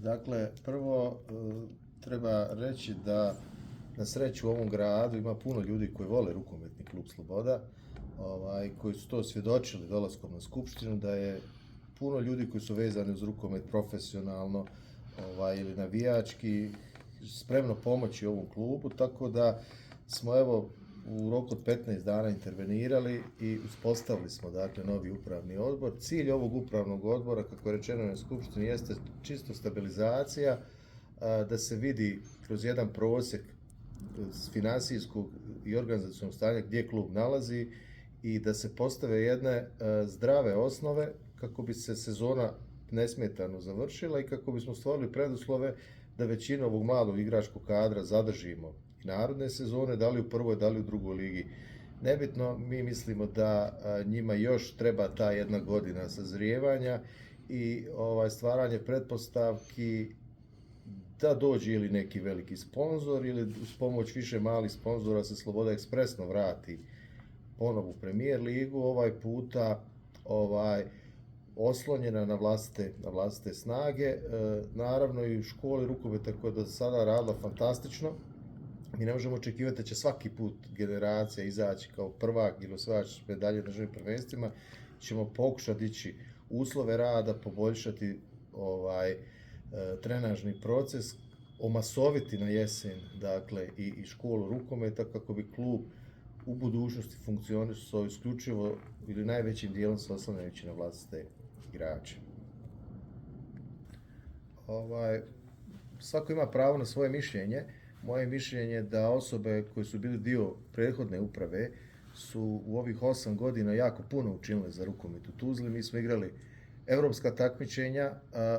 Dakle, prvo treba reći da na sreću u ovom gradu ima puno ljudi koji vole rukometni klub Sloboda, koji su to svjedočili dolaskom na skupštinu, da je puno ljudi koji su vezani uz rukomet profesionalno ili navijački spremno pomoći ovom klubu, tako da smo evo u roku od 15 dana intervenirali i uspostavili smo dakle novi upravni odbor. Cilj ovog upravnog odbora, kako je rečeno na skupštini, jeste čisto stabilizacija, da se vidi kroz jedan prosjek finansijskog i organizacionog stanja gdje klub nalazi i da se postave jedne zdrave osnove kako bi se sezona nesmetano završila i kako bismo stvorili preduslove da većinu ovog malog igračkog kadra zadržimo i narodne sezone, da li u prvoj, da li u drugoj ligi. Nebitno, mi mislimo da njima još treba ta jedna godina sazrijevanja i stvaranje pretpostavki da dođe ili neki veliki sponzor ili uz pomoć više malih sponzora se Sloboda ekspresno vrati ponovo u Premier ligu, ovaj puta oslonjena na vlastite snage. Naravno i u školi rukometa koja je do sada radila fantastično. Mi ne možemo očekivati da će svaki put generacija izaći kao prvak ili osvajač medalje na državnim prvenstvima. Ćemo pokušati dići uslove rada, poboljšati trenažni proces, omasoviti na jesen dakle i školu rukometa kako bi klub u budućnosti funkcionisao isključivo ili najvećim dijelom se oslanjajući na vlastite igrače. Svako ima pravo na svoje mišljenje. Moje mišljenje je da osobe koje su bili dio prethodne uprave su u ovih 8 godina jako puno učinile za rukomet u Tuzli. Mi smo igrali evropska takmičenja,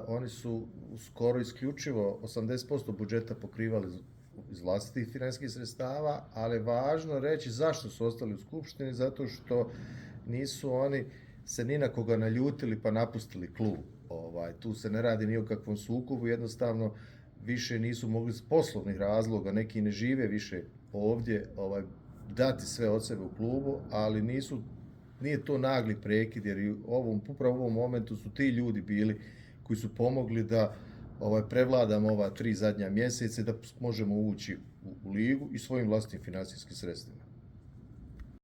oni su skoro isključivo 80% budžeta pokrivali iz vlastitih financijskih sredstava, ali je važno reći zašto su ostali u skupštini, zato što nisu oni se ni na koga naljutili pa napustili klub. Tu se ne radi ni o kakvom sukobu, jednostavno više nisu mogli iz poslovnih razloga, neki ne žive više ovdje, dati sve od sebe u klubu, ali nije to nagli prekid, jer upravo u ovom momentu su ti ljudi bili koji su pomogli da prevladamo ova 3 zadnja mjeseca i da možemo ući u ligu i svojim vlastitim financijskim sredstvima.